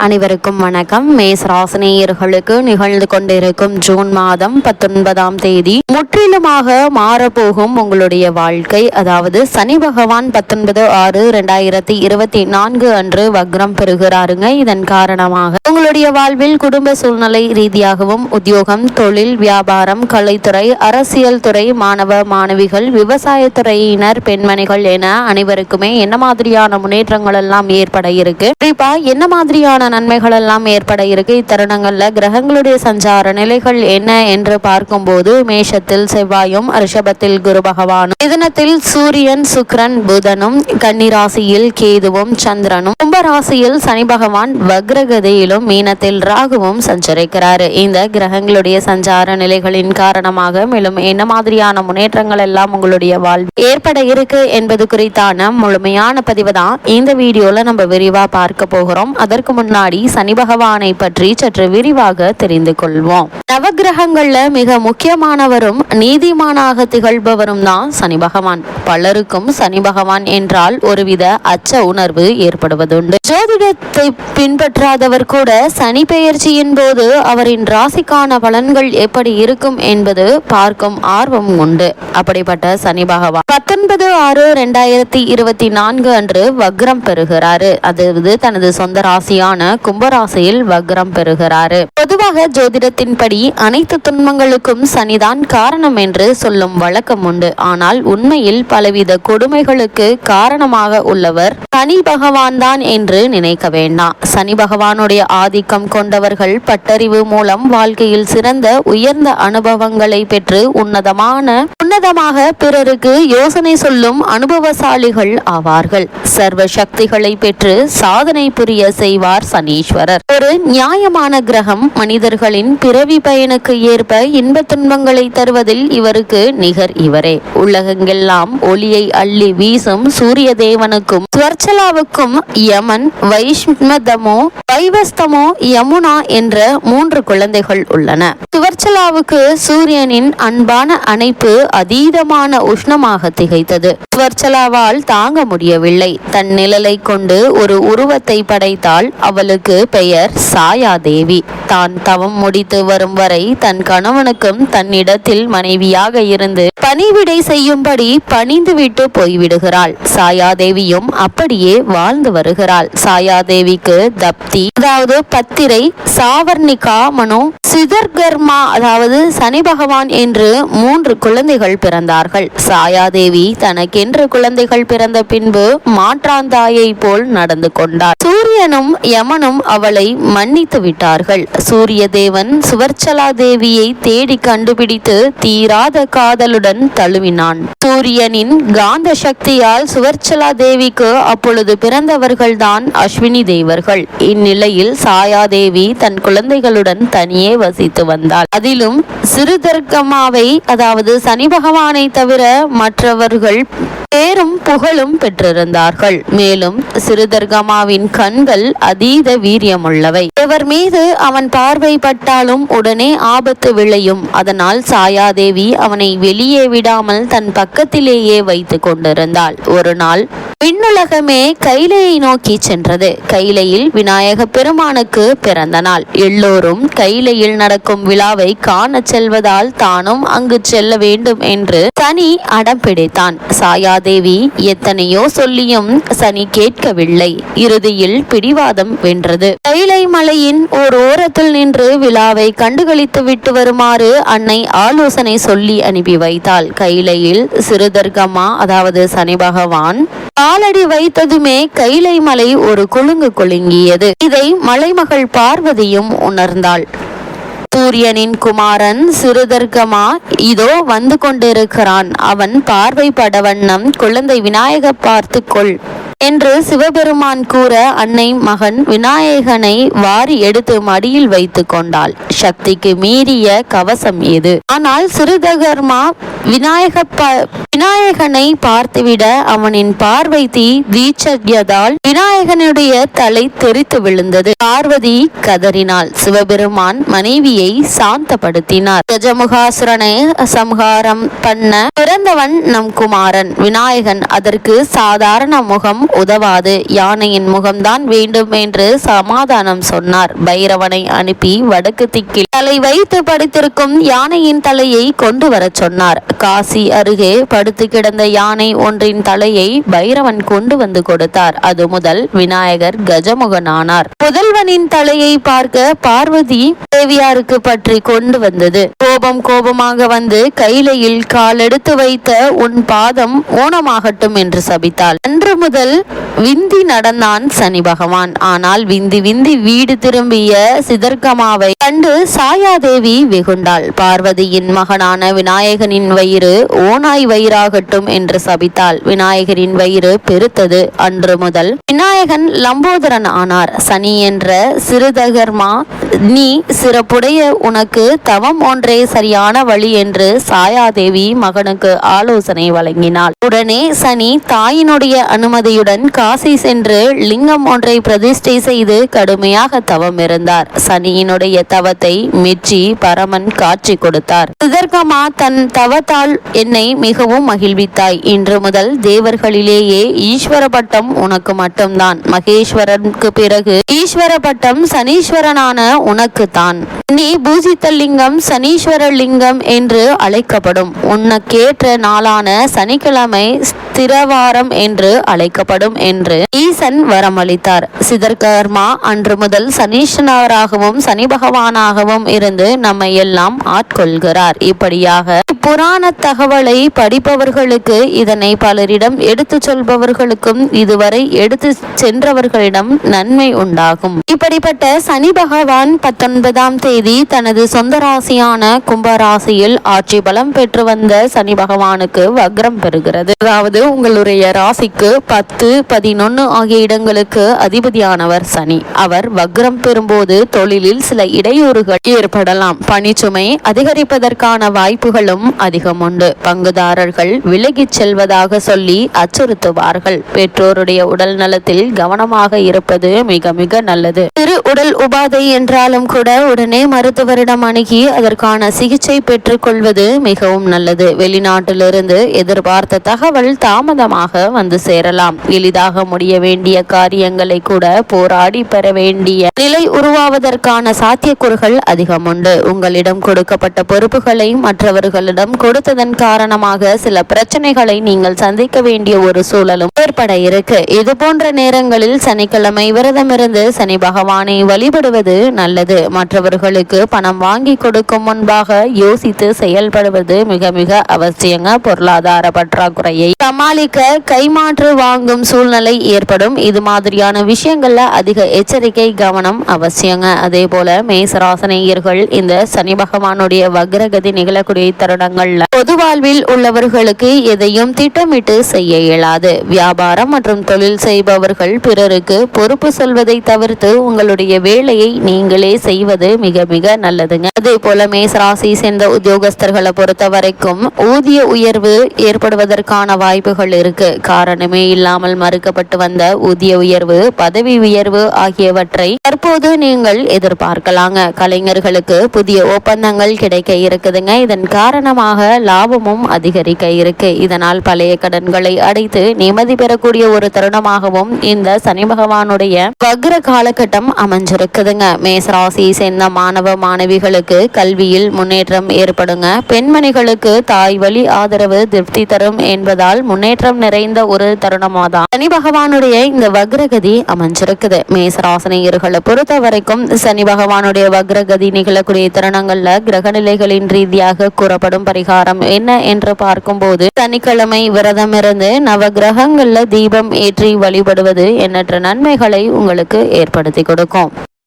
அனைவருக்கும் வணக்கம். மேஷ ராசினியர்களுக்கு நிகழ்ந்து கொண்டிருக்கும் ஜூன் மாதம் 19ஆம் தேதி முற்றிலுமாக மாறப்போகும் உங்களுடைய வாழ்க்கை. அதாவது சனி பகவான் 19/6/2024 அன்று வக்ரம் பெறுகிறாருங்க. இதன் காரணமாக உங்களுடைய வாழ்வில் குடும்ப சூழ்நிலை ரீதியாகவும் உத்தியோகம், தொழில், வியாபாரம், கலைத்துறை, அரசியல் துறை, மாணவ மாணவிகள், விவசாயத்துறையினர், பெண்மணிகள் என அனைவருக்குமே என்ன மாதிரியான முன்னேற்றங்கள் எல்லாம் ஏற்பட இருக்கு, குறிப்பா என்ன மாதிரியான நன்மைகள் எல்லாம் ஏற்பட இருக்கு, இத்தருணங்கள்ல கிரகங்களுடைய சஞ்சார நிலைகள் என்ன என்று பார்க்கும்போது மேஷத்தில் செவ்வாயும், ரிஷபத்தில் குரு பகவானும், மிதுனத்தில் சூரியன், சுக்கிரன், புதனும், கன்னிராசியில் கேதுவும், சந்திரனும், கும்பராசியில் சனி பகவான் வக்ரகதியிலும், மீனத்தில் ராகுவும் சஞ்சரிக்கிறாரு. இந்த கிரகங்களுடைய சஞ்சார நிலைகளின் காரணமாக மேலும் என்ன மாதிரியான முன்னேற்றங்கள் எல்லாம் உங்களுடைய வாழ்வில் ஏற்பட இருக்கு என்பது குறித்தான முழுமையான பதிவு தான் இந்த வீடியோல நம்ம விரிவா பார்க்க போகிறோம். அதற்கு முன்னாடி சனி பகவானை பற்றி சற்று விரிவாக தெரிந்து கொள்வோம். நவகிரகங்கள்ல மிக முக்கியமானவரும் நீதிமானாக திகழ்பவரும் தான் சனி பகவான். பலருக்கும் சனி பகவான் என்றால் ஒருவித அச்ச உணர்வு ஏற்படுவதுண்டு. ஜோதிடத்தை பின்பற்றாதவர் கூட சனி பெயர்ச்சியின் போது அவரின் ராசிக்கான பலன்கள் எப்படி இருக்கும் என்பது பார்க்கும் ஆர்வம் உண்டு. அப்படிப்பட்ட சனி பகவான் 19/6/2024 அன்று வக்ரம் பெறுகிறாரு. அதாவது தனது சொந்த ராசியான கும்பராசியில் வக்ரம் பெறுகிறாரு. பொதுவாக ஜோதிடத்தின்படி அனைத்து துன்பங்களுக்கும் சனிதான் காரணம் என்று சொல்லும் வழக்கம் உண்டு. ஆனால் உண்மையில் பலவித கொடுமைகளுக்கு காரணமாக உள்ளவர் சனி பகவான் தான் என்று நினைக்க வேண்டாம். சனி பகவானுடைய ஆதிக்கம் கொண்டவர்கள் பட்டறிவு மூலம் வாழ்க்கையில் சிறந்த உயர்ந்த அனுபவங்களை பெற்று உன்னதமாக பிறருக்கு யோசனை சொல்லும் அனுபவசாலிகள் ஆவார்கள். சர்வ சக்திகளை பெற்று சாதனை புரிய செய்வார் சனீஸ்வரர். ஒரு நியாயமான கிரகம். மனிதர்களின் பிறவி பயனுக்கு ஏற்ப இன்ப துன்பங்களை தருவதில் இவருக்கு நிகர் இவரே. உலகெங்கெல்லாம் ஒளியை அள்ளி வீசும் சூரிய தேவனுக்கும் ஸ்வர்ச்சலாவுக்கும் யமன், வைவஸ்தமோ, யமுனா என்ற 3 குழந்தைகள் உள்ளன. ஸ்வர்ச்சலாவுக்கு சூரியனின் அன்பான அணைப்பு அதீதமான உஷ்ணமாக திகைத்தது. ஸ்வர்ச்சலாவால் தாங்க முடியவில்லை. தன் நிழலை கொண்டு ஒரு உருவத்தை படைத்தால். அவளுக்கு பெயர் சாயாதேவி. தான் தவம் முடித்து வரும் வரை தன் கணவனுக்கும் தன்னிடத்தில் மனைவியாக இருந்து பணிவிடை செய்யும்படி பணிந்துவிட்டு போய்விடுகிறாள். சாயாதேவியும் அப்படியே வாழ்ந்து வருகிறாள். சாயாதேவிக்கு தப்தி அதாவது பத்திரை, சாவர்ணிகா, மனு, சிதர்கர்மா அதாவது சனி பகவான் என்று 3 குழந்தைகள் பிறந்தார்கள். சாயாதேவி தனக்கென்று குழந்தைகள் பிறந்த பின்பு மாற்றாந்தாயை போல் நடந்து கொண்டாள். சூரியனும் யமனும் அவளை மன்னித்து விட்டார்கள். சூரிய தேவன் சுவர்ச்சலா தேவியை தேடி கண்டுபிடித்து தீராத காதலுடன் தழுவினான். சூரியனின் காந்த சக்தியால் சுவர்ச்சலா தேவிக்கு அப்பொழுது பிறந்தவர்கள்தான் அஸ்வினி தேவர்கள். இந்நிலையில் சாயாதேவி தன் குழந்தைகளுடன் தனியே வசித்து வந்தாள். அதிலும் சிறுதர்கமாவை அதாவது சனி பகவானை தவிர மற்றவர்கள் பேரும் புகழும் பெற்றிருந்தார்கள். மேலும் சிறுதர்கமாவின் கண்கள் அதீத வீரியமுள்ளவை. இவர் மீது அவன் பார்வை பட்டாலும் உடனே ஆபத்து விளையும். அதனால் சாயாதேவி அவனை வெளியே விடாமல் தன் பக்கத்திலேயே வைத்து கொண்டிருந்தாள். ஒரு நாள் விண்ணுலகமே கைலையை நோக்கி சென்றது. கைலையில் விநாயக பெருமானுக்கு பிறந்த நாள். எல்லோரும் கைலையில் நடக்கும் விழாவை காண செல்வதால் தானும் அங்கு செல்ல வேண்டும் என்று சனி அடம் பிடித்தான். சாயாதேவி எத்தனையோ சொல்லியும் சனி கேட்கவில்லை. இறுதியில் பிடிவாதம் வென்றது. கைலை மலையின் ஓர் ஓரத்தில் நின்று விழாவை கண்டுகளித்து விட்டு வருமாறு அன்னை ஆலோசனை சொல்லி அனுப்பி வைத்தாள். கைலையில் சிறுதர்கமா அதாவது சனி பகவான் காலடி வைத்ததுமே கைலை மலை ஒரு குலுங்கியது. இதை மலைமகள் பார்வதியும் உணர்ந்தாள். சூரியனின் குமாரன் சிறுதர்கமா இதோ வந்து கொண்டிருக்கிறான். அவன் பார்வைப்பட வண்ணம் குழந்தை விநாயக பார்த்துக்கொள் என்று சிவபெருமான் கூற அன்னை மகன் விநாயகனை வாரி எடுத்து மடியில் வைத்து கொண்டாள். சக்திக்கு மீறிய கவசம் இது. ஆனால் சிறுதர்கமா விநாயகனை பார்த்துவிட அவனின் பார்வை வீச்சதால் விநாயகனுடைய தலை தெரித்து விழுந்தது. பார்வதி கதறினாள். சிவபெருமான் மனைவியை சாந்தப்படுத்தினார். கஜமுகாசுரனை சம்ஹாரம் பண்ண பிறந்தவன் நம் குமாரன் விநாயகன். அதற்கு சாதாரண முகம் உதவாது, யானையின் முகம்தான் வேண்டும் என்று சமாதானம் சொன்னார். பைரவனை அனுப்பி வடக்கு திக்கில் தலை வைத்து படுத்திருக்கும் யானையின் தலையை கொண்டு வர சொன்னார். காசி அருகே படுத்து கிடந்த யானை ஒன்றின் தலையை பைரவன் கொண்டு வந்து கொடுத்தார். அது முதல் விநாயகர் கஜமுகனானார். முதல்வனின் தலையை பார்க்க பார்வதி தேவியாருக்கு பற்றி கொண்டு வந்தது. கோபமாக வந்து கைலையில் காலெடுத்து வைத்த உன் பாதம் ஊனமாகட்டும் என்று சபித்தாள். அன்று முதல் விந்தி நடந்தான் சனி பகவான். ஆனால் விந்தி வீடு திரும்பிய சிதர்கமாவை கண்டு சாயாதேவி வெகுண்டாள். பார்வதியின் மகனான விநாயகனின் வயிறு ஓனாய் வயிறாகட்டும் என்று சபித்தாள். விநாயகரின் வயிறு பெருத்தது. அன்று முதல் விநாயகன் லம்போதரன் ஆனார். சனி என்ற சிறுதகர்மா, நீ சிறப்புடைய உனக்கு தவம் ஒன்றே சரியான வழி என்று சாயாதேவி மகனுக்கு ஆலோசனை வழங்கினாள். உடனே சனி தாயினுடைய அனுமதியுடன் காசி சென்று லிங்கம் ஒன்றை பிரதிஷ்டை செய்து கடுமையாக தவம் இருந்தார். சனியினுடைய தவத்தை மெச்சி பரமன் காட்சி கொடுத்தார். சிதர்கமா, தன் தவத்தால் என்னை மிகவும் மகிழ்வித்தாய். இன்று முதல் தேவர்களிலேயே ஈஸ்வர பட்டம் உனக்கு மட்டும்தான். மகேஸ்வரனுக்கு பிறகு ஈஸ்வர பட்டம் சனீஸ்வரனான உனக்கு தான். நீ பூஜித்த லிங்கம் சனீஸ்வர லிங்கம் என்று அழைக்கப்படும். உனக்கேற்ற நாளான சனிக்கிழமை ஸ்திரவாரம் என்று அழைக்கப்படும் என்று ஈசன் வரமளித்தார். சிதர்கர்மா அன்று முதல் சனீஸ்வரனாகவும் சனி பகவானாகவும் இருந்து நம்மை எல்லாம் ஆட்கொள்கிறார். இப்படியாக புராண தகவலை படிப்பவர்களுக்கு, இதனை பலரிடம் எடுத்து சொல்பவர்களுக்கும், இதுவரை எடுத்து சென்றவர்களிடம் நன்மை உண்டாகும். இப்படிப்பட்ட சனி பகவான் 19ஆம் தேதி தனது சொந்த ராசியான கும்பராசியில் ஆட்சி பலம் பெற்று வந்த சனி பகவானுக்கு வக்ரம் பெறுகிறது. அதாவது உங்களுடைய ராசிக்கு 10, 11 ஆகிய இடங்களுக்கு அதிபதியானவர் சனி. அவர் வக்ரம் பெறும்போது தொழிலில் சில இடையூறுகள் ஏற்படலாம். பணிச்சுமை அதிகரிப்பதற்கான வாய்ப்புகளும் அதிகம் உண்டு. பங்குதாரர்கள் விலகிச் செல்வதாக சொல்லி அச்சுறுத்துவார்கள். பெற்றோருடைய உடல் நலத்தில் கவனமாக இருப்பது மிக மிக நல்லது. சிறு உடல் உபாதை என்றாலும் கூட உடனே மருத்துவரிடம் அணுகி அதற்கான சிகிச்சை பெற்றுக் கொள்வது மிகவும் நல்லது. வெளிநாட்டிலிருந்து எதிர்பார்த்த தகவல் தாமதமாக வந்து சேரலாம். எளிதாக முடிய வேண்டிய காரியங்களை கூட போராடி பெற வேண்டிய நிலை உருவாவதற்கான சாத்தியக்கூறுகள் அதிகம் உண்டு. உங்களிடம் கொடுக்கப்பட்ட பொறுப்புகளை மற்றவர்களிடம் கொடுத்ததன் காரணமாக சில பிரச்சனைகளை நீங்கள் சந்திக்க வேண்டிய ஒரு சூழலும் ஏற்பட இருக்கு. இது போன்ற நேரங்களில் சனிக்கிழமை விரதமிருந்து சனி பகவானை வழிபடுவது நல்லது. மற்றவர்களுக்கு பணம் வாங்கி கொடுக்கும் முன்பாக யோசித்து செயல்படுவது மிக மிக அவசியங்க. பொருளாதார பற்றாக்குறையை சமாளிக்க கைமாற்று வாங்கும் சூழ்நிலை ஏற்படும். இது மாதிரியான விஷயங்கள்ல அதிக எச்சரிக்கை கவனம் அவசியங்க. அதே போல மேசராசனையர்கள் இந்த சனி பகவானுடைய வக்ரகதி நிகழக்கூடிய தருணங்கள்ல பொது வாழ்வில் உள்ளவர்களுக்கு எதையும் திட்டமிட்டு செய்ய இயலாது. வியாபாரம் மற்றும் தொழில் செய்பவர்கள் பிறருக்கு பொறுப்பு சொல்வதை தவிர்த்து உங்களுடைய வேலையை நீங்களே செய்வது மிக மிக நல்லதுங்க. அதே போல மேசராசி சேர்ந்த உத்தியோகஸ்தர்களை பொறுத்த வரைக்கும் ஊதிய உயர்வு ஏற்படுவதற்கான வாய்ப்புகள் இருக்கு. காரணமே இல்லாமல் மறுக்கப்பட்டு வந்த ஊதிய உயர்வு, பதவி உயர்வு ஆகியவற்றை தற்போது நீங்கள் எதிர்பார்க்கலாங்க. கலைஞர்களுக்கு புதிய ஒப்பந்தங்கள் கிடைக்க இருக்குதுங்க. இதன் காரணமாக லாபமும் அதிகரிக்க இருக்கு. இதனால் பழைய கடன்களை அடைத்து நிம்மதி பெறக்கூடிய ஒரு தருணமாகவும் இந்த சனி பகவானுடைய வக்ர காலகட்டம் அமைஞ்சிருக்குதுங்க. மேசராசியை சேர்ந்த மாணவ மாணவிகளுக்கு கல்வியில் முன்னேற்றம் ஏற்படுங்க. பெண்மணிகளுக்கு தாய் வழி ஆதரவு திருப்தி தரும் என்பதால் முன்னேற்றம் நிறைந்த ஒரு தருணமாதான் சனி பகவானுடைய இந்த வக்ரகதி அமைஞ்சிருக்குது. மேசராசினியர்களை பொறுத்த வரைக்கும் சனி பகவானுடைய வக்ரகதி நிகழக்கூடிய தருணங்கள்ல கிரகநிலைகளின் ரீதியாக கூறப்படும் பரிகாரம் என்ன என்று பார்க்கும்போது, சனிக்கிழமை விரதம் இருந்து நவ கிரகங்கள்ல தீபம் ஏற்றி வழிபடுவது எண்ணற்ற நன்மைகளை உங்களுக்கு ஏற்படுத்தி கொடுக்கும்.